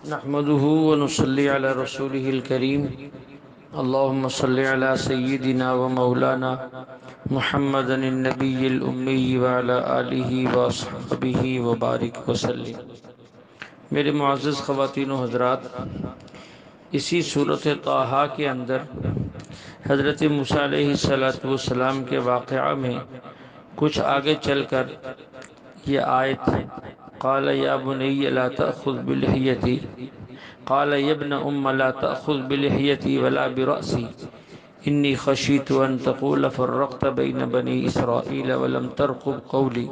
نحمده ونصلي على رسوله الكريم اللهم صل على سيدنا ومولانا محمد النبي الأمي وعلى آله وصحبه وبارك وسلم۔ میرے معزز خواتین و حضرات، اسی صورت طٰہٰ کے اندر حضرت موسیٰ علیہ السلام کے واقعہ میں کچھ آگے چل کر یہ آیت قال یا بنی لا تأخذ بلحیتی قال یا ابن ام لا تأخذ بلحیتی ولا برأسی انی خشیت ان تقول فرقت بین بنی اسرائیل ولم ترقب قولی۔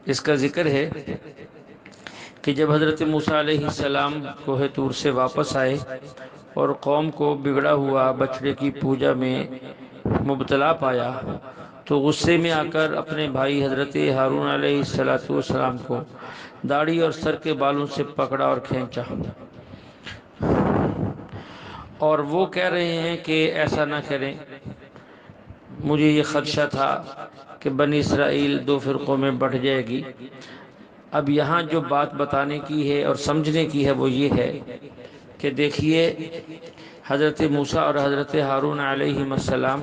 اس کا ذکر ہے کہ جب حضرت موسیٰ علیہ السلام کوہ طور سے واپس آئے اور قوم کو بگڑا ہوا بچڑے کی پوجا میں مبتلا پایا تو غصے میں آ کر اپنے بھائی حضرت ہارون علیہ السلام کو داڑھی اور سر کے بالوں سے پکڑا اور کھینچا، اور وہ کہہ رہے ہیں کہ ایسا نہ کریں، مجھے یہ خدشہ تھا کہ بنی اسرائیل دو فرقوں میں بٹ جائے گی۔ اب یہاں جو بات بتانے کی ہے اور سمجھنے کی ہے وہ یہ ہے کہ دیکھیے حضرت موسیٰ اور حضرت ہارون علیہ السلام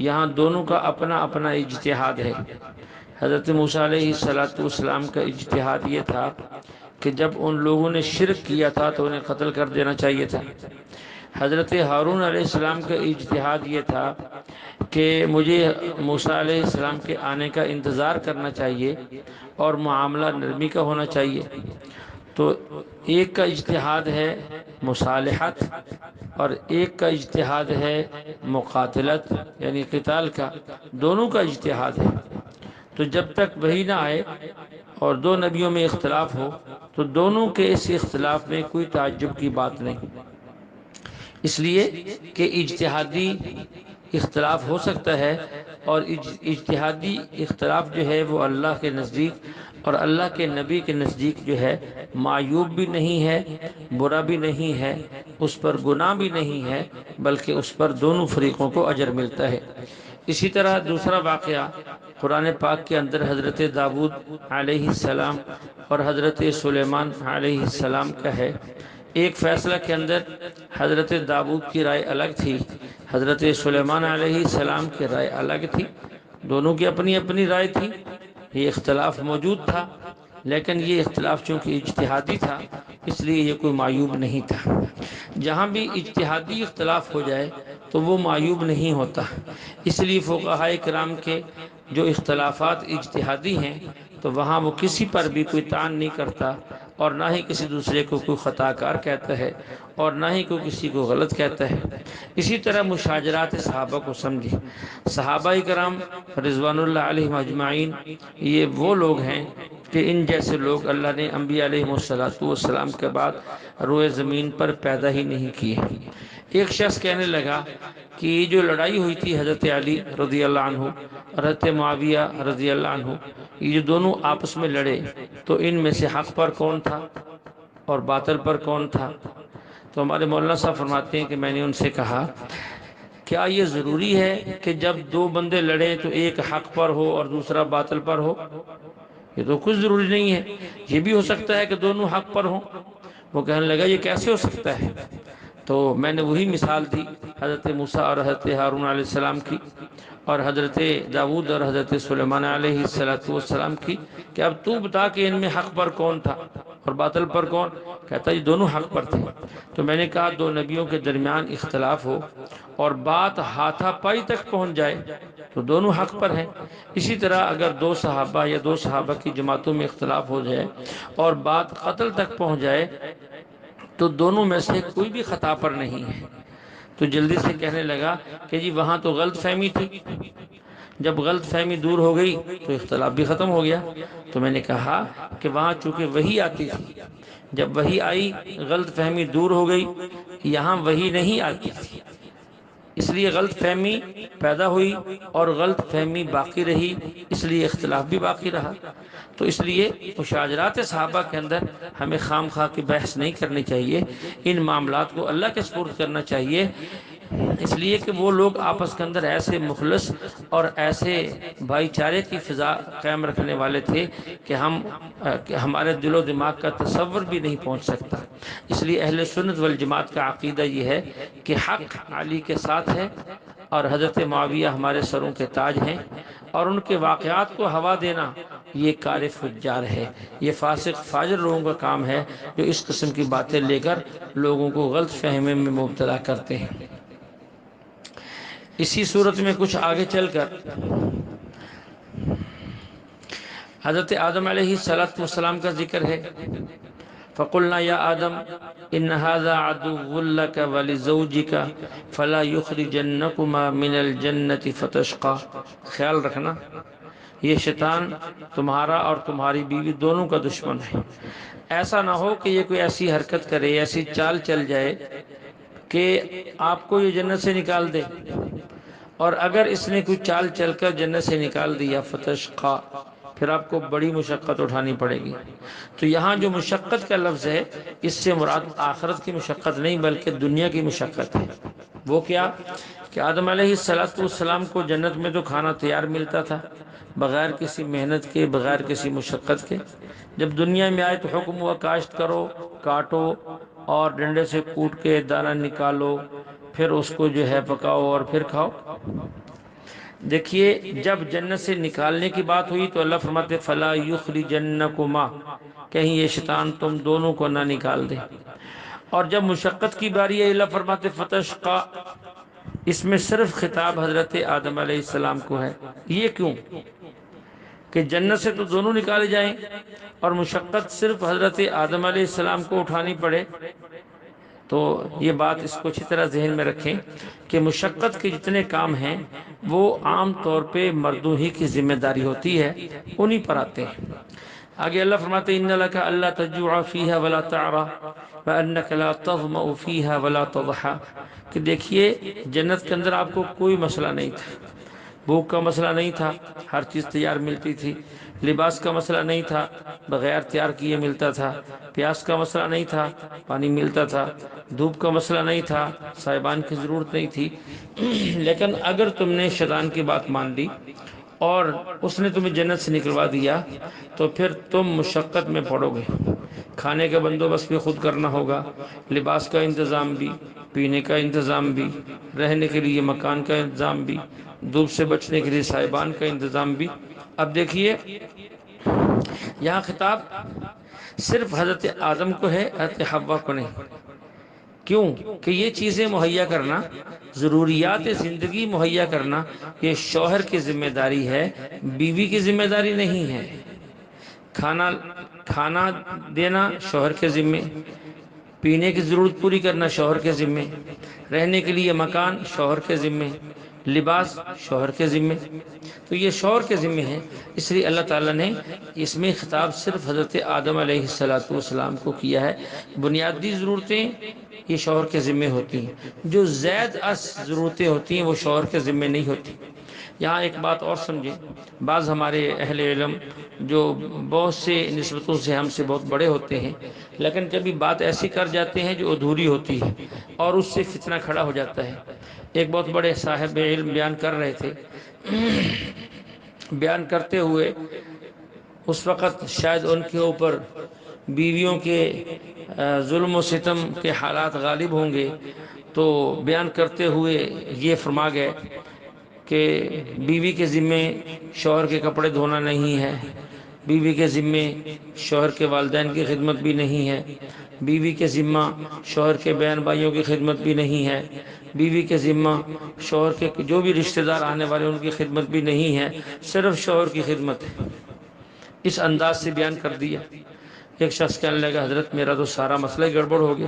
یہاں دونوں کا اپنا اپنا اجتہاد ہے۔ حضرت موسیٰ علیہ السلام کا اجتہاد یہ تھا کہ جب ان لوگوں نے شرک کیا تھا تو انہیں قتل کر دینا چاہیے تھا۔ حضرت ہارون علیہ السلام کا اجتہاد یہ تھا کہ مجھے موسیٰ علیہ السلام کے آنے کا انتظار کرنا چاہیے اور معاملہ نرمی کا ہونا چاہیے۔ تو ایک کا اجتہاد ہے مصالحت اور ایک کا اجتہاد ہے مقاتلت یعنی قتال کا، دونوں کا اجتہاد ہے۔ تو جب تک وحی نہ آئے اور دو نبیوں میں اختلاف ہو تو دونوں کے اس اختلاف میں کوئی تعجب کی بات نہیں، اس لیے کہ اجتہادی اختلاف ہو سکتا ہے اور اجتہادی اختلاف جو ہے وہ اللہ کے نزدیک اور اللہ کے نبی کے نزدیک جو ہے معیوب بھی نہیں ہے، برا بھی نہیں ہے، اس پر گناہ بھی نہیں ہے، بلکہ اس پر دونوں فریقوں کو اجر ملتا ہے۔ اسی طرح دوسرا واقعہ قرآن پاک کے اندر حضرت داؤد علیہ السلام اور حضرت سلیمان علیہ السلام کا ہے۔ ایک فیصلہ کے اندر حضرت داؤد کی رائے الگ تھی، حضرت سلیمان علیہ السلام کی رائے الگ تھی، دونوں کی اپنی اپنی رائے تھی، یہ اختلاف موجود تھا، لیکن یہ اختلاف چونکہ اجتہادی تھا اس لیے یہ کوئی معیوب نہیں تھا۔ جہاں بھی اجتہادی اختلاف ہو جائے تو وہ معیوب نہیں ہوتا، اس لیے فقہاء کرام کے جو اختلافات اجتہادی ہیں تو وہاں وہ کسی پر بھی کوئی طعن نہیں کرتا اور نہ ہی کسی دوسرے کو کوئی خطا کار کہتا ہے اور نہ ہی کوئی کسی کو غلط کہتا ہے۔ اسی طرح مشاجرات صحابہ کو سمجھی، صحابہ کرام رضوان اللہ علیہم اجمعین یہ وہ لوگ ہیں کہ ان جیسے لوگ اللہ نے انبیاء علیہ السلام کے بعد روئے زمین پر پیدا ہی نہیں کیے۔ ایک شخص کہنے لگا کہ یہ جو لڑائی ہوئی تھی حضرت علی رضی اللہ عنہ اور حضرت معاویہ رضی اللہ عنہ، یہ جو دونوں آپس میں لڑے تو ان میں سے حق پر کون تھا اور باطل پر کون تھا؟ تو ہمارے مولانا صاحب فرماتے ہیں کہ میں نے ان سے کہا کیا یہ ضروری ہے کہ جب دو بندے لڑیں تو ایک حق پر ہو اور دوسرا باطل پر ہو؟ یہ تو کچھ ضروری نہیں ہے، یہ بھی ہو سکتا ہے کہ دونوں حق پر ہوں۔ وہ کہنے لگا یہ کیسے ہو سکتا ہے؟ تو میں نے وہی مثال دی حضرت موسیٰ اور حضرت ہارون علیہ السلام کی اور حضرت داؤد اور حضرت سلیمان علیہ السلام کی کہ اب تو بتا کہ ان میں حق پر کون تھا اور باطل پر کون؟ کہتا یہ دونوں حق پر تھے۔ تو میں نے کہا دو نبیوں کے درمیان اختلاف ہو اور بات ہاتھا پائی تک پہنچ جائے تو دونوں حق پر ہیں۔ اسی طرح اگر دو صحابہ یا دو صحابہ کی جماعتوں میں اختلاف ہو جائے اور بات قتل تک پہنچ جائے تو دونوں میں سے کوئی بھی خطا پر نہیں ہے۔ تو جلدی سے کہنے لگا کہ جی وہاں تو غلط فہمی تھی، جب غلط فہمی دور ہو گئی تو اختلاف بھی ختم ہو گیا۔ تو میں نے کہا کہ وہاں چونکہ وحی آتی تھی، جب وحی آئی غلط فہمی دور ہو گئی، یہاں وحی نہیں آتی تھی اس لیے غلط فہمی پیدا ہوئی اور غلط فہمی باقی رہی، اس لیے اختلاف بھی باقی رہا۔ تو اس لیے مشاجرات صحابہ کے اندر ہمیں خام خواہ کی بحث نہیں کرنی چاہیے، ان معاملات کو اللہ کے سپرد کرنا چاہیے اس لیے کہ وہ لوگ آپس کے اندر ایسے مخلص اور ایسے بھائی چارے کی فضا قائم رکھنے والے تھے کہ ہمارے دل و دماغ کا تصور بھی نہیں پہنچ سکتا۔ اس لیے اہل سنت والجماعت کا عقیدہ یہ ہے کہ حق علی کے ساتھ ہے، اور حضرت معاویہ ہمارے سروں کے تاج ہیں، اور ان کے واقعات کو ہوا دینا یہ کار فجار ہے، یہ فاسق فاجر لوگوں کا کام ہے جو اس قسم کی باتیں لے کر لوگوں کو غلط فہمی میں مبتلا کرتے ہیں۔ اسی صورت میں کچھ آگے چل کر حضرت آدم علیہ السلام کا ذکر ہے۔ فَقُلْنَا يَا آدَمْ إِنَّ هَذَا عَدُوٌّ لَكَ وَلِزَوْجِكَ فَلَا يُخْرِجَنَّكُمَا مِنَ الْجَنَّةِ فَتَشْقَىٰ۔ خیال رکھنا، یہ شیطان تمہارا اور تمہاری بیوی دونوں کا دشمن ہے۔ ایسا نہ ہو کہ یہ کوئی ایسی حرکت کرے، ایسی چال چل جائے کہ آپ کو یہ جنت سے نکال دے، اور اگر اس نے کوئی چال چل کر جنت سے نکال دیا فتشقا، پھر آپ کو بڑی مشقت اٹھانی پڑے گی۔ تو یہاں جو مشقت کا لفظ ہے، اس سے مراد آخرت کی مشقت نہیں بلکہ دنیا کی مشقت ہے۔ وہ کیا کہ آدم علیہ السلام کو جنت میں تو کھانا تیار ملتا تھا، بغیر کسی محنت کے، بغیر کسی مشقت کے۔ جب دنیا میں آئے تو حکم ہوا کاشت کرو، کاٹو، اور ڈنڈے سے کوٹ کے دانہ نکالو، پھر اس کو جو ہے پکاؤ اور پھر کھاؤ۔ دیکھیے، جب جنت سے نکالنے کی بات ہوئی تو اللہ فرماتے فَلَا يُخْرِجَنَّكُمَا، کہیں یہ شیطان تم دونوں کو نہ نکال دے۔ اور جب مشقت کی باری ہے اللہ فرماتے فَتَشْقَىٰ، اس میں صرف خطاب حضرت آدم علیہ السلام کو ہے۔ یہ کیوں کہ جنت سے تو دونوں نکالے جائیں اور مشقت صرف حضرت آدم علیہ السلام کو اٹھانی پڑے؟ تو یہ بات اس کو اچھی طرح ذہن میں رکھیں کہ مشقت کے جتنے کام ہیں وہ عام طور پہ مردوں ہی کی ذمہ داری ہوتی ہے، انہی پر آتے ہیں۔ آگے اللہ فرماتے ان لک الا تجوع فیہا ولا تعرا وانک لا تظمأ فیہا ولا تضحا، کہ دیکھیے جنت کے اندر آپ کو کوئی مسئلہ نہیں تھا، بھوک کا مسئلہ نہیں تھا، ہر چیز تیار ملتی تھی، لباس کا مسئلہ نہیں تھا، بغیر تیار کیے ملتا تھا، پیاس کا مسئلہ نہیں تھا، پانی ملتا تھا، دھوپ کا مسئلہ نہیں تھا، سائبان کی ضرورت نہیں تھی۔ لیکن اگر تم نے شیطان کی بات مان لی اور اس نے تمہیں جنت سے نکلوا دیا تو پھر تم مشقت میں پڑو گے۔ کھانے کا بندوبست بھی خود کرنا ہوگا، لباس کا انتظام بھی، پینے کا انتظام بھی، رہنے کے لیے مکان کا انتظام بھی، دھوپ سے بچنے کے لیے سائبان کا انتظام بھی۔ اب دیکھیے یہاں خطاب صرف حضرت آدم کو ہے، حضرت حوا کو نہیں۔ کیوں کہ یہ چیزیں مہیا کرنا، ضروریات زندگی مہیا کرنا، یہ شوہر کی ذمہ داری ہے، بیوی کی ذمہ داری نہیں ہے۔ کھانا دینا شوہر کے ذمے، پینے کی ضرورت پوری کرنا شوہر کے ذمے، رہنے کے لیے مکان شوہر کے ذمے، لباس شوہر کے ذمے، تو یہ شوہر کے ذمے ہے۔ اس لیے اللہ تعالیٰ نے اس میں خطاب صرف حضرت آدم علیہ السلام کو کیا ہے۔ بنیادی ضرورتیں یہ شوہر کے ذمے ہوتی ہیں، جو زائد از ضرورتیں ہوتی ہیں وہ شوہر کے ذمے نہیں ہوتی۔ یہاں ایک بات اور سمجھیں، بعض ہمارے اہل علم جو بہت سے نسبتوں سے ہم سے بہت بڑے ہوتے ہیں، لیکن کبھی بات ایسی کر جاتے ہیں جو ادھوری ہوتی ہے اور اس سے فتنہ کھڑا ہو جاتا ہے۔ ایک بہت بڑے صاحب علم بیان کر رہے تھے، بیان کرتے ہوئے اس وقت شاید ان کے اوپر بیویوں کے ظلم و ستم کے حالات غالب ہوں گے، تو بیان کرتے ہوئے یہ فرما گئے کہ بیوی کے ذمے شوہر کے کپڑے دھونا نہیں ہے، بیوی کے ذمے شوہر کے والدین کی خدمت بھی نہیں ہے، بیوی کے ذمہ شوہر کے بہن بھائیوں کی خدمت بھی نہیں ہے، بیوی کے ذمہ شوہر کے جو بھی رشتہ دار آنے والے ان کی خدمت بھی نہیں ہے، صرف شوہر کی خدمت ہے۔ اس انداز سے بیان کر دیا۔ ایک شخص کہنے لگا حضرت میرا تو سارا مسئلہ گڑبڑ ہو گیا۔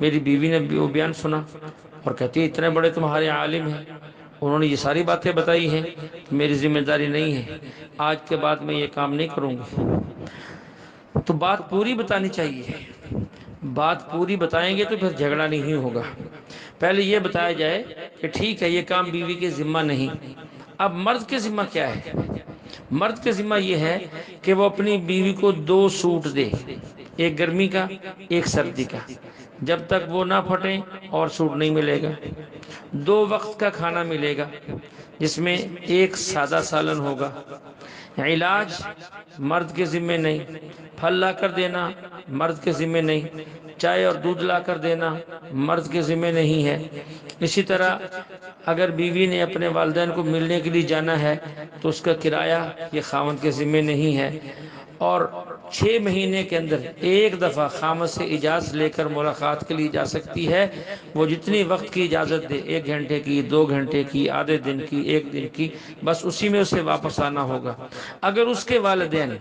میری بیوی نے وہ بیان سنا اور کہتی ہے اتنے بڑے تمہارے عالم ہیں، انہوں نے یہ ساری باتیں بتائی ہیں، میری ذمہ داری نہیں ہے، آج کے بعد میں یہ کام نہیں کروں گی۔ تو بات پوری بتانی چاہیے، بات پوری بتائیں گے تو پھر جھگڑا نہیں ہوگا۔ پہلے یہ بتایا جائے کہ ٹھیک ہے یہ کام بیوی کے ذمہ نہیں، اب مرد کے ذمہ کیا ہے؟ مرد کے ذمہ یہ ہے کہ وہ اپنی بیوی کو 2 سوٹ دے، ایک گرمی کا ایک سردی کا۔ جب تک وہ نہ پھٹیں اور سوٹ نہیں ملے گا۔ 2 وقت کا کھانا ملے گا جس میں ایک سادہ سالن ہوگا۔ علاج مرد کے ذمہ نہیں، پھل لا کر دینا مرد کے ذمہ نہیں، چائے اور دودھ لا کر دینا مرد کے ذمہ نہیں ہے۔ اسی طرح اگر بیوی نے اپنے والدین کو ملنے کے لیے جانا ہے تو اس کا کرایہ یہ خاوند کے ذمہ نہیں ہے۔ اور 6 مہینے کے اندر ایک دفعہ خاوند سے اجازت لے کر ملاقات کے لیے جا سکتی ہے۔ وہ جتنی وقت کی اجازت دے، 1 گھنٹے کی، 2 گھنٹے کی، آدھے دن کی، 1 دن کی، بس اسی میں اسے واپس آنا ہوگا۔ اگر اس کے والدین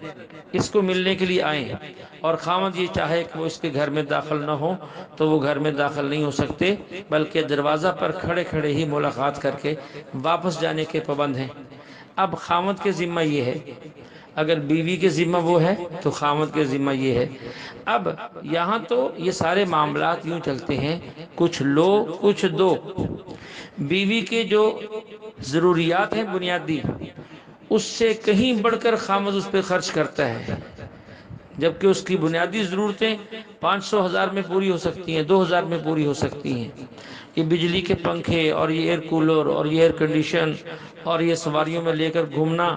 اس کو ملنے کے لیے آئیں اور خاوند یہ چاہے کہ وہ اس کے گھر میں داخل نہ ہو تو وہ گھر میں داخل نہیں ہو سکتے، بلکہ دروازہ پر کھڑے کھڑے ہی ملاقات کر کے واپس جانے کے پابند ہیں۔ اب خاوند کے ذمہ یہ ہے، اگر بیوی کے ذمہ وہ ہے تو خاوند کے ذمہ یہ ہے۔ اب یہاں تو یہ سارے معاملات یوں چلتے ہیں، کچھ لو کچھ دو۔ بیوی کے جو ضروریات ہیں بنیادی، اس سے کہیں بڑھ کر خاوند اس پہ خرچ کرتا ہے، جبکہ اس کی بنیادی ضرورتیں 500 میں پوری ہو سکتی ہیں، 2000 میں پوری ہو سکتی ہیں۔ یہ بجلی کے پنکھے اور یہ ایئر کولر اور یہ ایئر کنڈیشن اور یہ سواریوں میں لے کر گھومنا،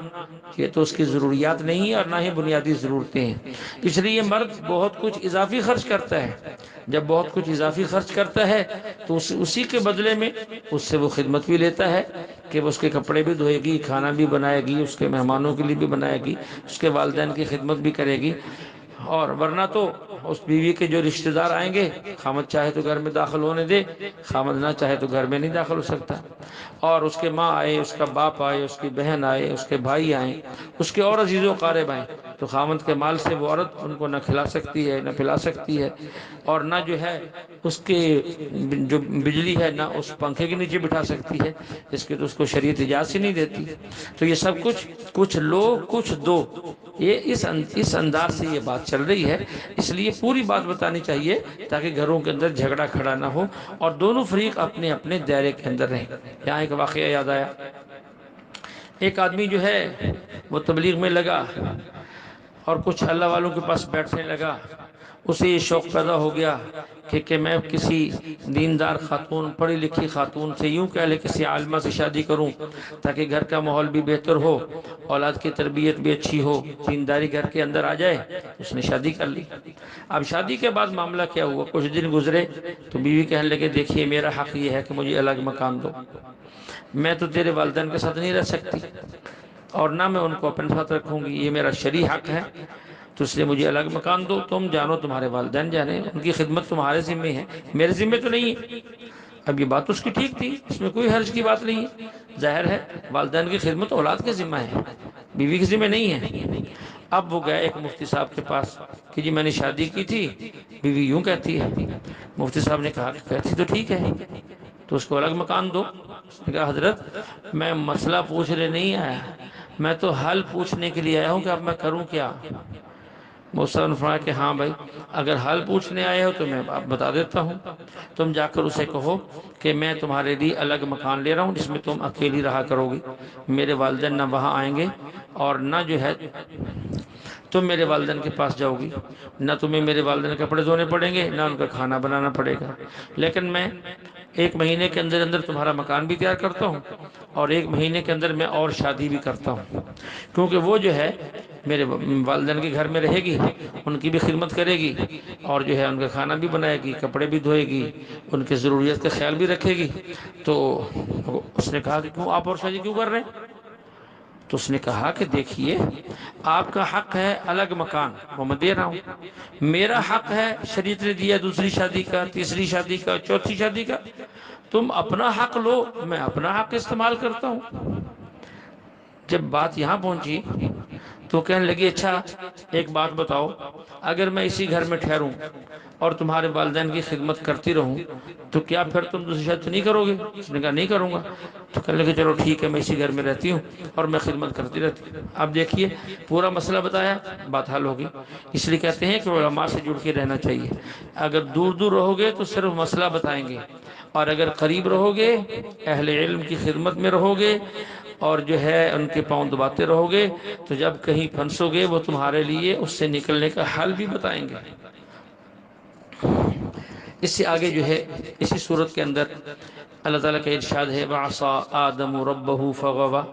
یہ تو اس کی ضروریات نہیں اور نہ ہی بنیادی ضرورتیں ہیں۔ اس لیے مرد بہت کچھ اضافی خرچ کرتا ہے۔ جب بہت کچھ اضافی خرچ کرتا ہے تو اسی کے بدلے میں اس سے وہ خدمت بھی لیتا ہے کہ وہ اس کے کپڑے بھی دھوئے گی، کھانا بھی بنائے گی، اس کے مہمانوں کے لیے بھی بنائے گی، اس کے والدین کی خدمت بھی کرے گی۔ اور ورنہ تو اس بیوی کے جو رشتہ دار آئیں گے، خاوند چاہے تو گھر میں داخل ہونے دے، خاوند نہ چاہے تو گھر میں نہیں داخل ہو سکتا۔ اور اس کے ماں آئے، اس کا باپ آئے، اس کی بہن آئے، اس کے بھائی آئیں، اس کے اور عزیز و اقارب آئیں، تو خاوند کے مال سے وہ عورت ان کو نہ کھلا سکتی ہے، نہ پلا سکتی ہے، اور نہ جو ہے اس کے جو بجلی ہے نہ اس پنکھے کے نیچے بٹھا سکتی ہے، اس کے تو اس کو شریعت اجازت ہی نہیں دیتی۔ تو یہ سب کچھ لو کچھ دو، یہ اس انداز سے یہ بات چل رہی ہے۔ اس لیے پوری بات بتانی چاہیے تاکہ گھروں کے اندر جھگڑا کھڑا نہ ہو اور دونوں فریق اپنے اپنے دائرے کے اندر رہیں۔ یہاں ایک واقعہ یاد آیا، ایک آدمی جو ہے وہ تبلیغ میں لگا اور کچھ اللہ والوں کے پاس بیٹھنے لگا۔ اسے یہ شوق پیدا ہو گیا کہ میں کسی دیندار خاتون، پڑھی لکھی خاتون سے، یوں کہہ لے کسی عالمہ سے شادی کروں تاکہ گھر کا ماحول بھی بہتر ہو، اولاد کی تربیت بھی اچھی ہو، دینداری گھر کے اندر آ جائے۔ اس نے شادی کر لی۔ اب شادی کے بعد معاملہ کیا ہوا، کچھ دن گزرے تو بیوی کہنے لگے دیکھیے میرا حق یہ ہے کہ مجھے الگ مکان دو، میں تو تیرے والدین کے ساتھ نہیں رہ سکتی اور نہ میں ان کو اپنے ساتھ رکھوں گی، یہ میرا شرعی حق ہے، تو اس لیے مجھے الگ مکان دو، تم جانو تمہارے والدین جانے، ان کی خدمت تمہارے ذمہ ہے، میرے ذمہ تو نہیں ہے۔ اب یہ بات اس کی ٹھیک تھی، اس میں کوئی حرج کی بات نہیں ہے، ظاہر ہے والدین کی خدمت اولاد کے ذمہ ہے، بیوی کے ذمہ نہیں ہے۔ اب وہ گئے ایک مفتی صاحب کے پاس کہ جی میں نے شادی کی تھی، بیوی یوں کہتی ہے۔ مفتی صاحب نے کہا کہ کہتی تو ٹھیک ہے، تو اس کو الگ مکان دو۔ اس نے کہا حضرت میں مسئلہ پوچھنے نہیں آیا، میں تو حل پوچھنے کے لیے آیا ہوں کہ اب میں کروں کیا۔ مفتی صاحب نے فرمایا کہ ہاں بھائی، اگر حل پوچھنے آئے ہو تو میں بتا دیتا ہوں، تم جا کر اسے کہو کہ میں تمہارے لیے الگ مکان لے رہا ہوں جس میں تم اکیلی رہا کرو گی، میرے والدین نہ وہاں آئیں گے اور نہ جو ہے تم میرے والدین کے پاس جاؤ گی، نہ تمہیں میرے والدین کے کپڑے دھونے پڑیں گے، نہ ان کا کھانا بنانا پڑے گا، لیکن میں 1 مہینے کے اندر اندر تمہارا مکان بھی تیار کرتا ہوں اور 1 مہینے کے اندر میں اور شادی بھی کرتا ہوں، کیونکہ وہ جو ہے میرے والدین کے گھر میں رہے گی، ان کی بھی خدمت کرے گی اور جو ہے ان کا کھانا بھی بنائے گی، کپڑے بھی دھوئے گی، ان کی ضروریت کا خیال بھی رکھے گی۔ تو اس نے کہا کہ کیوں آپ اور شادی کیوں کر رہے ہیں؟ تو اس نے کہا کہ دیکھیے آپ کا حق ہے الگ مکان، وہ میں دے رہا ہوں، میرا حق ہے شریعت نے دیا دوسری شادی کا، تیسری شادی کا، چوتھی شادی کا، تم اپنا حق لو، میں اپنا حق استعمال کرتا ہوں۔ جب بات یہاں پہنچی تو کہنے لگی اچھا ایک بات بتاؤ، اگر میں اسی گھر میں ٹھہروں اور تمہارے والدین کی خدمت کرتی رہوں تو کیا پھر تم دوسری شادی نہیں کرو گے؟ اس نے کہا نہیں کروں گا۔ تو کہنے لگے چلو ٹھیک ہے، میں اسی گھر میں رہتی ہوں اور میں خدمت کرتی رہتی ہوں۔ اب دیکھیے پورا مسئلہ بتایا، بات حل ہوگی۔ اس لیے کہتے ہیں کہ علماء سے جڑ کے رہنا چاہیے، اگر دور دور رہو گے تو صرف مسئلہ بتائیں گے، اور اگر قریب رہو گے، اہل علم کی خدمت میں رہو گے اور جو ہے ان کے پاؤں دباتے رہو گے، تو جب کہیں پھنسو گے وہ تمہارے لیے اس سے نکلنے کا حل بھی بتائیں گے۔ اس سے آگے جو ہے اسی صورت کے اندر اللہ تعالیٰ کا ارشاد ہے وَعَصَىٰ آدَمُ رَبَّهُ فَغَوَىٰ۔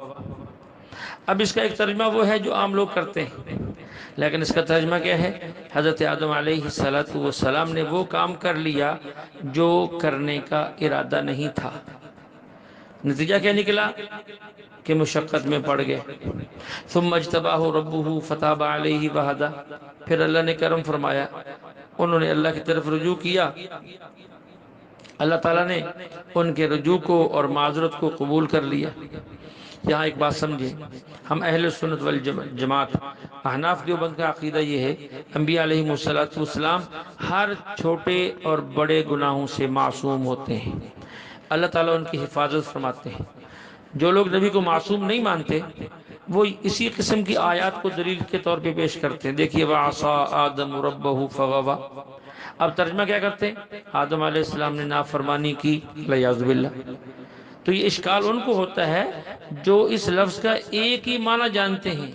اب اس کا ایک ترجمہ وہ ہے جو عام لوگ کرتے ہیں، لیکن اس کا ترجمہ کیا ہے؟ حضرت آدم علیہ السلام نے وہ کام کر لیا جو کرنے کا ارادہ نہیں تھا۔ نتیجہ کیا نکلا کہ مشقت میں پڑ گئے۔ ثم اجتباہ ربہ فتاب علیہ وہدی، پھر اللہ نے کرم فرمایا، انہوں نے اللہ کی طرف رجوع کیا، اللہ تعالیٰ نے ان کے رجوع کو اور معذرت کو قبول کر لیا۔ یہاں ایک بات سمجھیں، ہم اہل سنت والجماعت احناف دیوبند کا عقیدہ یہ ہے، انبیاء علیہ السلام ہر چھوٹے اور بڑے گناہوں سے معصوم ہوتے ہیں، اللہ تعالیٰ ان کی حفاظت فرماتے ہیں۔ جو لوگ نبی کو معصوم نہیں مانتے وہ اسی قسم کی آیات کو دلیل کے طور پہ پیش کرتے ہیں۔ دیکھیے وَعَصَىٰ آدَمُ رَبَّهُ فَغَوَىٰ، اب ترجمہ کیا کرتے ہیں؟ آدم علیہ السلام نے نافرمانی کی والعیاذ باللہ۔ تو یہ اشکال ان کو ہوتا ہے جو اس لفظ کا ایک ہی معنی جانتے ہیں۔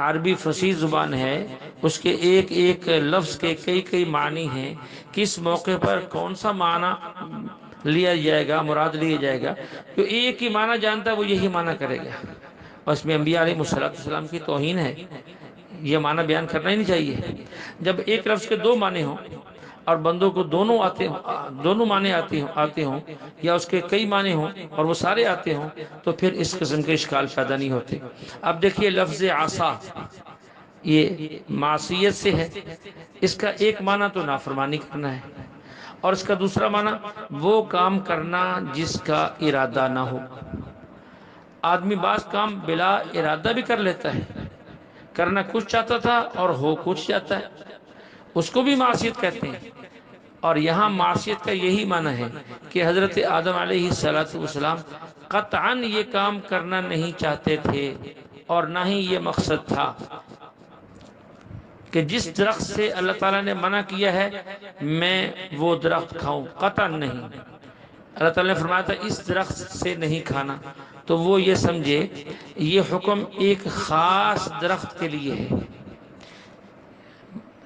عربی فصیح زبان ہے، اس کے ایک ایک لفظ کے کئی کئی معنی ہیں، کس موقع پر کون سا معنی لیا جائے گا، مراد لیا جائے گا۔ جو ایک ہی معنی جانتا ہے وہ یہی معنی کرے گا، اور اس میں انبیاء علیہ السلام کی توہین ہے، یہ معنی بیان کرنا ہی نہیں چاہیے۔ جب ایک لفظ کے دو معنی ہوں اور بندوں کو دونوں معنی آتے ہوں یا اس کے کئی معنی ہوں اور وہ سارے آتے ہوں تو پھر اس قسم کے اشکال پیدا نہیں ہوتے۔ اب دیکھیے لفظ عصا یہ معصیت سے ہے، اس کا ایک معنی تو نافرمانی کرنا ہے، اور اس کا دوسرا معنی وہ کام کرنا جس کا ارادہ نہ ہو۔ آدمی بعض کام بلا ارادہ بھی کر لیتا ہے، کرنا کچھ چاہتا تھا اور ہو کچھ جاتا ہے، اس کو بھی معصیت کہتے ہیں۔ اور یہاں معصیت کا یہی معنی ہے کہ حضرت آدم علیہ السلام قطعاً یہ کام کرنا نہیں چاہتے تھے، اور نہ ہی یہ مقصد تھا کہ جس درخت سے اللہ تعالیٰ نے منع کیا ہے میں وہ درخت کھاؤں، قطعاً نہیں۔ اللہ تعالیٰ نے فرمایا تھا اس درخت سے نہیں کھانا، تو وہ یہ سمجھے یہ حکم ایک خاص درخت کے لیے ہے،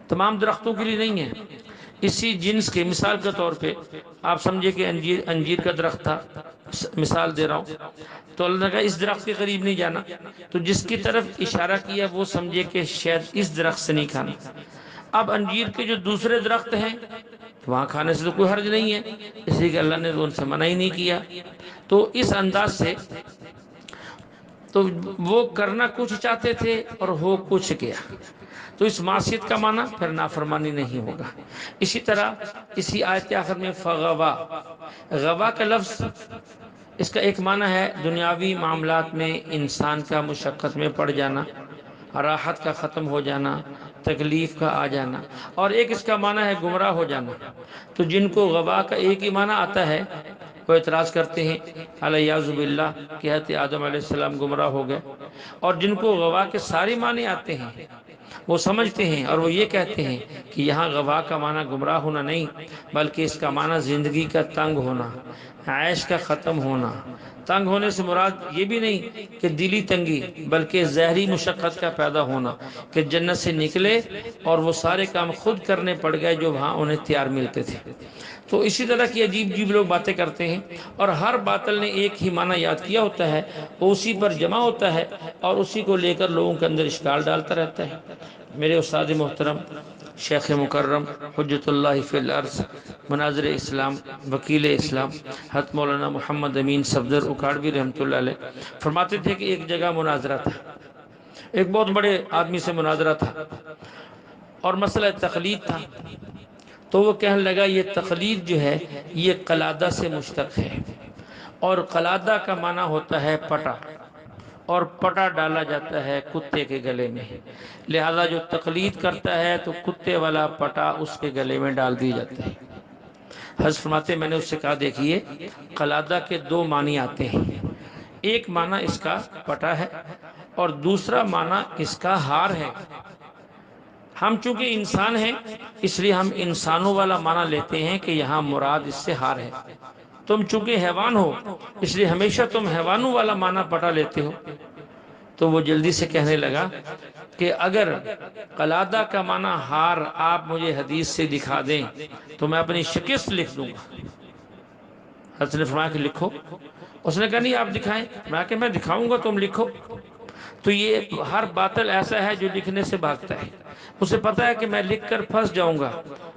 تمام درختوں کے لیے نہیں ہے۔ اسی جنس کے مثال کے طور پہ آپ سمجھے کہ انجیر کا درخت تھا، مثال دے رہا ہوں، تو اللہ نے کہا اس درخت کے قریب نہیں جانا، تو جس کی طرف اشارہ کیا وہ سمجھے کہ شاید اس درخت سے نہیں کھانا۔ اب انجیر کے جو دوسرے درخت ہیں وہاں کھانے سے تو کوئی حرج نہیں ہے، اس لیے کہ اللہ نے ان سے منع ہی نہیں کیا۔ تو اس انداز سے تو وہ کرنا کچھ چاہتے تھے اور ہو کچھ کیا، تو اس معصیت کا معنی پھر نافرمانی نہیں ہوگا۔ اسی طرح اسی آیت کے آخر میں فغوا، غوا کا لفظ اس کا ایک معنی ہے دنیاوی معاملات میں انسان کا مشقت میں پڑ جانا، راحت کا ختم ہو جانا، تکلیف کا آ جانا، اور ایک اس کا معنی ہے گمراہ ہو جانا۔ تو جن کو غوا کا ایک ہی معنی آتا ہے وہ اعتراض کرتے ہیں الیاذ باللہ کہ حضرت آدم علیہ السلام گمراہ ہو گئے، اور جن کو غوا کے سارے معنی آتے ہیں وہ سمجھتے ہیں اور وہ یہ کہتے ہیں کہ یہاں غوا کا معنی گمراہ ہونا نہیں، بلکہ اس کا معنی زندگی کا تنگ ہونا، عیش کا ختم ہونا۔ تنگ ہونے سے مراد یہ بھی نہیں کہ دلی تنگی، بلکہ ظاہری مشقت کا پیدا ہونا، کہ جنت سے نکلے اور وہ سارے کام خود کرنے پڑ گئے جو وہاں انہیں تیار ملتے تھے۔ تو اسی طرح کی عجیب عجیب لوگ باتیں کرتے ہیں، اور ہر باطل نے ایک ہی معنی یاد کیا ہوتا ہے، وہ اسی پر جمع ہوتا ہے اور اسی کو لے کر لوگوں کے اندر اشکال ڈالتا رہتا ہے۔ میرے استاد محترم شیخ مکرم حجت اللہ فی الارض، مناظر اسلام، وکیل اسلام حضرت مولانا محمد امین صفدر اکاڑوی رحمۃ اللہ علیہ فرماتے تھے کہ ایک جگہ مناظرہ تھا، ایک بہت بڑے آدمی سے مناظرہ تھا اور مسئلہ تقلید تھا۔ تو وہ کہنے لگا یہ تقلید جو ہے یہ قلادہ سے مشتق ہے، اور قلادہ کا معنی ہوتا ہے پٹا، اور پٹا ڈالا جاتا ہے کتے کے گلے میں، لہذا جو تقلید کرتا ہے تو کتے والا پٹا اس کے گلے میں ڈال دی جاتا ہے۔ حضرت فرماتے میں نے اس سے کہا دیکھیے قلادہ کے دو معنی آتے ہیں، ایک معنی اس کا پٹا ہے اور دوسرا معنی اس کا ہار ہے۔ ہم چونکہ انسان ہیں اس لیے ہم انسانوں والا معنی لیتے ہیں کہ یہاں مراد اس سے ہار ہے، تم چونکہ حیوان ہو اس لیے ہمیشہ تم حیوانوں والا معنی پٹا لیتے ہو۔ تو وہ جلدی سے کہنے لگا کہ اگر قلادہ کا معنی ہار آپ مجھے حدیث سے دکھا دیں تو میں اپنی شکست لکھ دوں گا۔ حضرت نے فرمایا کہ لکھو۔ اس نے کہا نہیں آپ دکھائیں۔ میں کہ میں دکھاؤں گا، تم لکھو۔ تو یہ ہر باطل ایسا ہے جو لکھنے سے بھاگتا ہے، اسے پتا ہے کہ میں لکھ کر پھنس جاؤں گا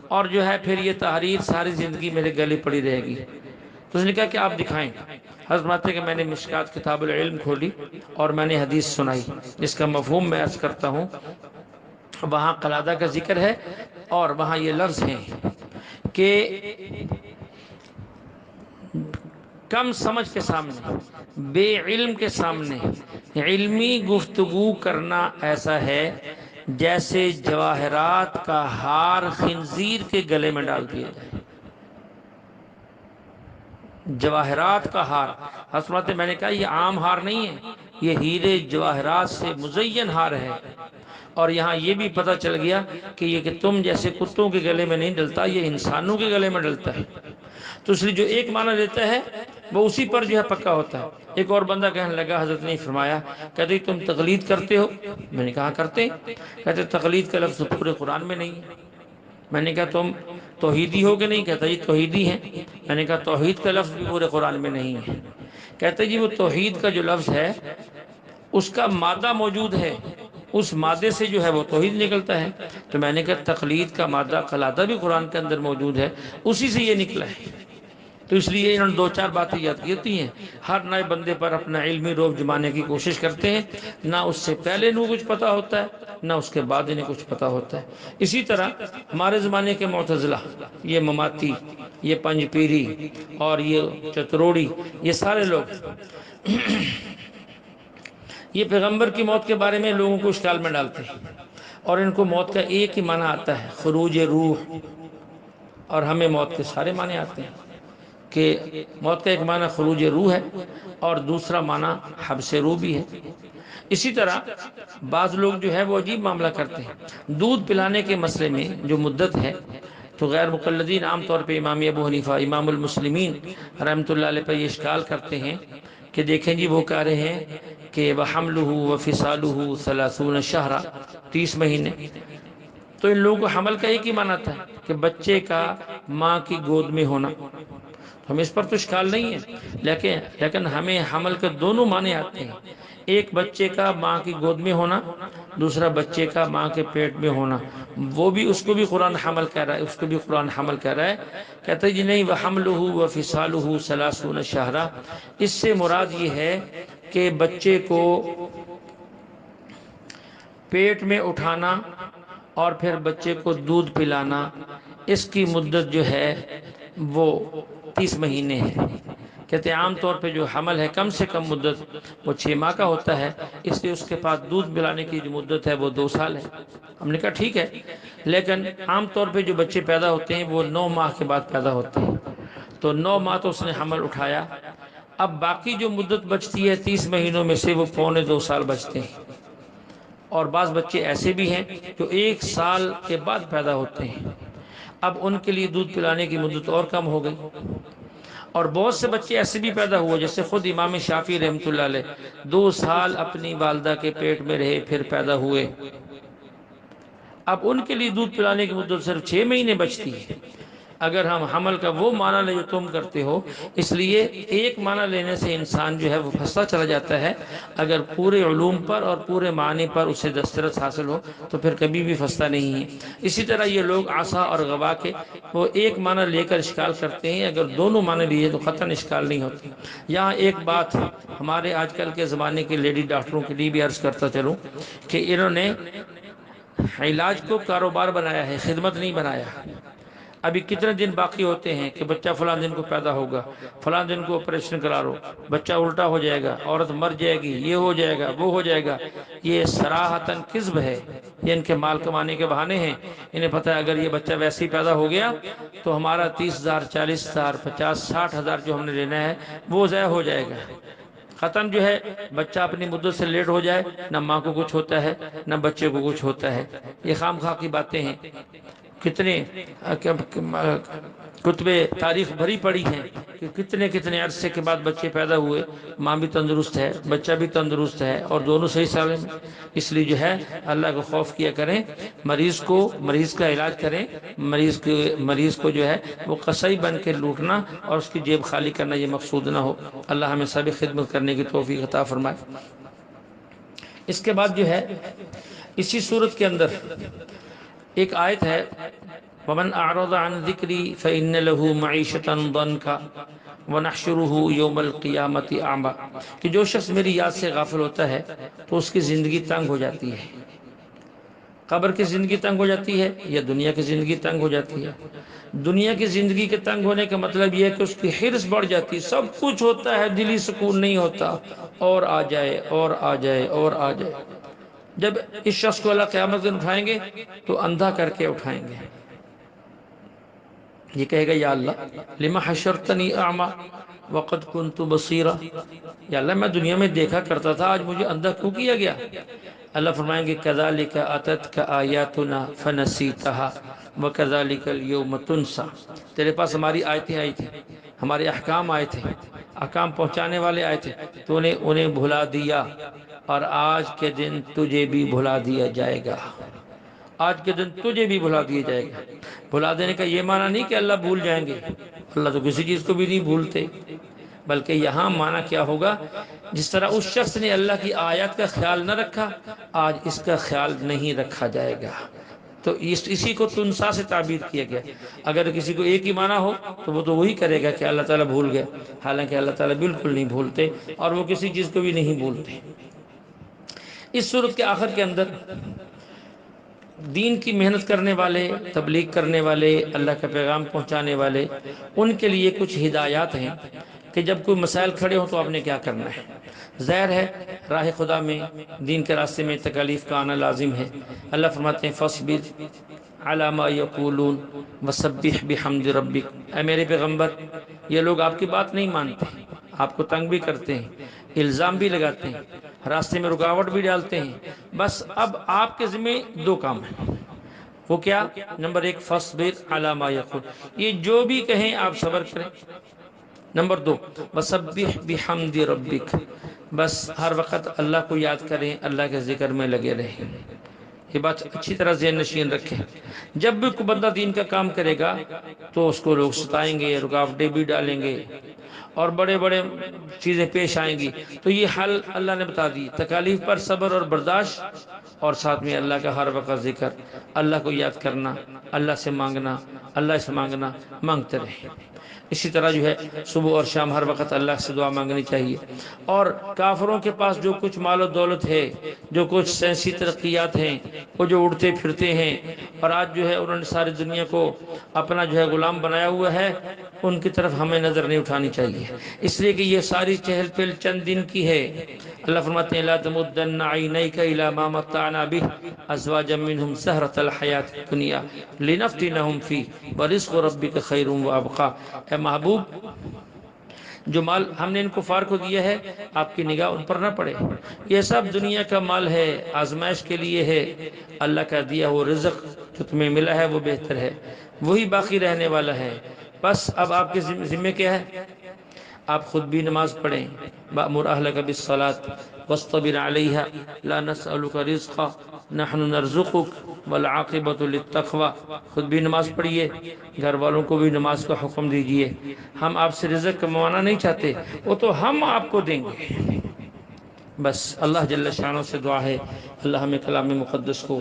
اور جو ہے پھر یہ تحریر ساری زندگی میرے گلے پڑی رہے گی۔ تو اس نے کہا کہ آپ دکھائیں۔ حضرت فرماتے ہیں کہ میں نے مشکات کتاب العلم کھولی اور میں نے حدیث سنائی، جس کا مفہوم میں عرض کرتا ہوں۔ وہاں قلادہ کا ذکر ہے اور وہاں یہ لفظ ہیں کہ کم سمجھ کے سامنے، بے علم کے سامنے علمی گفتگو کرنا ایسا ہے جیسے جواہرات کا ہار خنزیر کے گلے میں ڈال دیا جائے۔ جواہرات کا ہار، حضرت میں نے کہا یہ عام ہار نہیں ہے، یہ ہیرے جواہرات سے مزین ہار ہے۔ اور یہاں یہ بھی پتہ چل گیا کہ یہ کہ تم جیسے کتوں کے گلے میں نہیں ڈلتا، یہ انسانوں کے گلے میں ڈلتا ہے۔ تو اس لیے جو ایک معنی دیتا ہے وہ اسی پر جو ہے پکا ہوتا ہے۔ ایک اور بندہ کہنے لگا، حضرت نے فرمایا، کہتے تم تقلید کرتے ہو؟ میں نے کہا کرتے۔ کہتے تقلید کا لفظ پورے قرآن میں نہیں ہے۔ میں نے کہا تم توحیدی ہو کہ نہیں؟ کہتا جی توحیدی ہیں۔ میں نے کہا توحید کا لفظ بھی پورے قرآن میں نہیں ہے۔ کہتے جی وہ توحید کا جو لفظ ہے اس کا مادہ موجود ہے، اس مادے سے جو ہے وہ توحید نکلتا ہے۔ تو میں نے کہا تقلید کا مادہ قلادہ بھی قرآن کے اندر موجود ہے، اسی سے یہ نکلا ہے۔ تو اس لیے انہوں نے دو چار باتیں یاد کی ہوتی ہیں۔ ہر نئے بندے پر اپنا علمی روب جمانے کی کوشش کرتے ہیں، نہ اس سے پہلے انہیں کچھ پتا ہوتا ہے نہ اس کے بعد انہیں کچھ پتا ہوتا ہے۔ اسی طرح ہمارے زمانے کے معتزلہ، یہ مماتی، یہ پنج پیری اور یہ چتروڑی، یہ سارے لوگ یہ پیغمبر کی موت کے بارے میں لوگوں کو اشکال میں ڈالتے ہیں، اور ان کو موت کا ایک ہی معنی آتا ہے، خروج روح، اور ہمیں موت کے سارے معنی آتے ہیں کہ موت کا ایک معنی خروج روح ہے اور دوسرا معنی حبس روح بھی ہے۔ اسی طرح بعض لوگ جو ہے وہ عجیب معاملہ کرتے ہیں، دودھ پلانے کے مسئلے میں جو مدت ہے تو غیر مقلدین عام طور پہ امام ابو حنیفہ امام المسلمین رحمۃ اللہ علیہ پر یہ اشکال کرتے ہیں کہ دیکھیں جی وہ کہہ رہے ہیں کہ وَحَمْلُهُ وَفِصَالُهُ 30 شہرا، 30 مہینے۔ تو ان لوگوں کو حمل کا ایک ہی معنی تھا کہ بچے کا ماں کی گود میں ہونا، ہم اس پر تو اشکال نہیں ہے، لیکن ہمیں حمل کے دونوں معنی آتے ہیں، ایک بچے کا ماں کی گود میں ہونا، دوسرا بچے کا ماں کے پیٹ میں ہونا۔ وہ بھی اس کو بھی قرآن حمل کہہ رہا ہے، اس کو بھی قرآن حمل کہہ رہا ہے۔ کہتے جی نہیں، وَحَمْلُهُ وَفِصَالُهُ 30 شہرا، اس سے مراد یہ ہے کہ بچے کو پیٹ میں اٹھانا اور پھر بچے کو دودھ پلانا، اس کی مدت جو ہے وہ 30 مہینے ہے۔ کہتے ہیں عام طور پہ جو حمل ہے کم سے کم مدت وہ 6 ماہ کا ہوتا ہے، اس لیے اس کے پاس دودھ پلانے کی جو مدت ہے وہ 2 سال ہے۔ ہم نے کہا ٹھیک ہے، لیکن عام طور پہ جو بچے پیدا ہوتے ہیں وہ 9 ماہ کے بعد پیدا ہوتے ہیں، تو 9 ماہ تو اس نے حمل اٹھایا۔ اب باقی جو مدت بچتی ہے 30 مہینوں میں سے وہ 1.25 سال بچتے ہیں، اور بعض بچے ایسے بھی ہیں جو 1 سال کے بعد پیدا ہوتے ہیں، اب ان کے لیے دودھ پلانے کی مدت اور کم ہو گئی۔ اور بہت سے بچے ایسے بھی پیدا ہوئے، جیسے خود امام شافعی رحمۃ اللہ علیہ 2 سال اپنی والدہ کے پیٹ میں رہے پھر پیدا ہوئے، اب ان کے لیے دودھ پلانے کی مدت صرف 6 مہینے بچتی ہے۔ اگر ہم حمل کا وہ معنی لے جو تم کرتے ہو، اس لیے ایک معنی لینے سے انسان جو ہے وہ پھنستا چلا جاتا ہے۔ اگر پورے علوم پر اور پورے معنی پر اسے دسترس حاصل ہو تو پھر کبھی بھی پھنستا نہیں ہے۔ اسی طرح یہ لوگ عصا اور غوا کے وہ ایک معنی لے کر اشکال کرتے ہیں، اگر دونوں معنی لیے تو قطعاً اشکال نہیں ہوتی۔ یہاں ایک بات ہمارے آج کل کے زمانے کے لیڈی ڈاکٹروں کے لیے بھی عرض کرتا چلوں کہ انہوں نے علاج کو کاروبار بنایا ہے، خدمت نہیں بنایا۔ ابھی کتنے دن باقی ہوتے ہیں کہ بچہ فلاں دن کو پیدا ہوگا، فلاں دن کو آپریشن کرا لو، بچہ الٹا ہو جائے گا، عورت مر جائے گی، یہ ہو جائے گا، وہ ہو جائے گا۔ یہ صراحتاً کذب ہے، یہ ان کے مال کمانے کے بہانے ہیں۔ انہیں پتہ ہے اگر یہ بچہ ویسے ہی پیدا ہو گیا تو ہمارا 30,000 40,000 50,000 60,000 جو ہم نے لینا ہے وہ ضائع ہو جائے گا۔ ختم جو ہے بچہ اپنی مدت سے لیٹ ہو جائے، نہ ماں کو کچھ ہوتا ہے نہ بچے کو کچھ ہوتا ہے۔ یہ خام خواہ کی باتیں ہیں، کتنے کتب تاریخ بھری پڑی ہیں کہ کتنے کتنے عرصے کے بعد بچے پیدا ہوئے، ماں بھی تندرست ہے، بچہ بھی تندرست ہے، اور دونوں صحیح سالم ہیں۔ اس لیے جو ہے اللہ کو خوف کیا کریں، مریض کا علاج کریں، مریض کو جو ہے وہ قصائی بن کے لوٹنا اور اس کی جیب خالی کرنا یہ مقصود نہ ہو۔ اللہ ہمیں سبھی خدمت کرنے کی توفیق عطا فرمائے۔ اس کے بعد جو ہے اسی صورت کے اندر ایک آیت ہے، وَمَنْ أَعْرَضَ عَنْ ذِكْرِي فَإِنَّ لَهُ مَعِيشَةً ضَنْكَ وَنَحْشُرُهُ يَوْمَ الْقِيَامَةِ أَعْمَى، کہ جو شخص میری یاد سے غافل ہوتا ہے تو اس کی زندگی تنگ ہو جاتی ہے۔ قبر کی زندگی تنگ ہو جاتی ہے یا دنیا کی زندگی تنگ ہو جاتی ہے؟ دنیا کی زندگی کے تنگ ہونے کا مطلب یہ ہے کہ اس کی حرص بڑھ جاتی ہے، سب کچھ ہوتا ہے، دلی سکون نہیں ہوتا، اور آ جائے اور آ جائے اور آ جائے۔ جب اس شخص کو اللہ قیامت دن اٹھائیں گے تو اندھا کر کے اٹھائیں گے، یہ کہے گا یا اللہ لما حشرتنی اعمی وقد کنت بصیرا، یا اللہ میں دنیا میں دیکھا کرتا تھا، آج مجھے اندھا کیوں کیا گیا؟ اللہ فرمائیں گے کذالک اتتک آیاتنا فنسیتها وکذالک اليوم تنسى، تیرے پاس ہماری آیتیں آئی تھیں، ہمارے احکام آئے تھے، احکام پہنچانے والے آئے تھے، تو نے انہیں بھلا دیا، اور آج کے دن تجھے بھی بھلا دیا جائے گا، آج کے دن تجھے بھی بھلا دیا جائے گا۔ بھلا دینے کا یہ معنی نہیں کہ اللہ بھول جائیں گے، اللہ تو کسی چیز کو بھی نہیں بھولتے، بلکہ یہاں معنی کیا ہوگا، جس طرح اس شخص نے اللہ کی آیات کا خیال نہ رکھا، آج اس کا خیال نہیں رکھا جائے گا۔ تو اسی کو تنسا سے تعبیر کیا گیا۔ اگر کسی کو ایک ہی معنی ہو تو وہ تو وہی کرے گا کہ اللہ تعالیٰ بھول گئے، حالانکہ اللہ تعالیٰ بالکل نہیں بھولتے، اور وہ کسی چیز کو بھی نہیں بھولتے۔ اس صورت کے آخر کے اندر دین کی محنت کرنے والے، تبلیغ کرنے والے، اللہ کا پیغام پہنچانے والے، ان کے لیے کچھ ہدایات ہیں کہ جب کوئی مسائل کھڑے ہوں تو آپ نے کیا کرنا ہے۔ ظاہر ہے راہ خدا میں، دین کے راستے میں تکالیف کا آنا لازم ہے۔ اللہ فرماتے ہیں فَاصْبِرْ عَلَىٰ مَا يَقُولُونَ وَسَبِّحْ بِحَمْدِ رَبِّكَ، اے میرے پیغمبر یہ لوگ آپ کی بات نہیں مانتے، آپ کو تنگ بھی کرتے ہیں، الزام بھی لگاتے ہیں، راستے میں رکاوٹ بھی ڈالتے ہیں، بس اب آپ کے ذمہ دو کام ہیں۔ وہ کیا؟ نمبر ایک فَاصْبِرْ عَلَىٰ مَا يَقُولُونَ، یہ جو بھی کہیں آپ صبر کریں۔ نمبر دو وَسَبِّحْ بِحَمْدِ رَبِّكَ، بس ہر وقت اللہ کو یاد کریں، اللہ کے ذکر میں لگے رہیں۔ یہ بات اچھی طرح ذہن نشین رکھیں۔ جب بھی کوئی بندہ دین کا کام کرے گا تو اس کو لوگ ستائیں گے، رکاوٹیں بھی ڈالیں گے، اور بڑے بڑے چیزیں پیش آئیں گی، تو یہ حل اللہ نے بتا دی، تکالیف پر صبر اور برداشت، اور ساتھ میں اللہ کا ہر وقت ذکر، اللہ کو یاد کرنا، اللہ سے مانگنا، اللہ سے مانگنا، مانگتے رہیں۔ اسی طرح جو ہے صبح اور شام ہر وقت اللہ سے دعا مانگنی چاہیے۔ اور کافروں کے پاس جو کچھ مال و دولت ہے، جو کچھ سائنسی ترقیات ہیں، وہ جو اڑتے پھرتے ہیں، اور آج جو ہے انہوں نے ساری دنیا کو اپنا جو ہے غلام بنایا ہوا ہے، ان کی طرف ہمیں نظر نہیں اٹھانی چاہیے، اس لیے کہ یہ ساری چہل پہل چند دن کی ہے۔ اللہ فرماتے ہیں لا تمدن عینیک الی ما متعنا به ازواجا منهم زہرۃ الحیاۃ الدنیا لنفتنهم فیہ ورزق ربک خیر وابقی، اے محبوب جو مال ہم نے ان کفار کو دیا ہے آپ کی نگاہ ان پر نہ پڑے، یہ سب دنیا کا مال ہے، آزمائش کے لیے ہے، اللہ کا دیا وہ رزق جو تمہیں ملا ہے وہ بہتر ہے، وہی باقی رہنے والا ہے۔ بس اب آپ کے ذمہ کیا ہے؟ آپ خود بھی نماز پڑھیں، وَأْمُرْ أَهْلَكَ بِالصَّلَاةِ وَاصْطَبِرْ عَلَيْهَا لَا نَسْأَلُكَ رِزْقًا نَحْنُ نَرْزُقُكَ وَالْعَاقِبَةُ لِلتَّقْوَىٰ، خود بھی نماز پڑھیے، گھر والوں کو بھی نماز کا حکم دیجئے۔ ہم آپ سے رزق کموانا نہیں چاہتے، وہ تو ہم آپ کو دیں گے۔ بس اللہ جل شانہ سے دعا ہے اللہ ہمیں کلام مقدس کو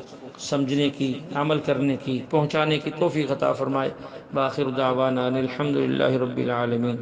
سمجھنے کی، عمل کرنے کی، پہنچانے کی توفیق عطا فرمائے۔ بآخر دعوانا ان الحمد للہ رب العالمین۔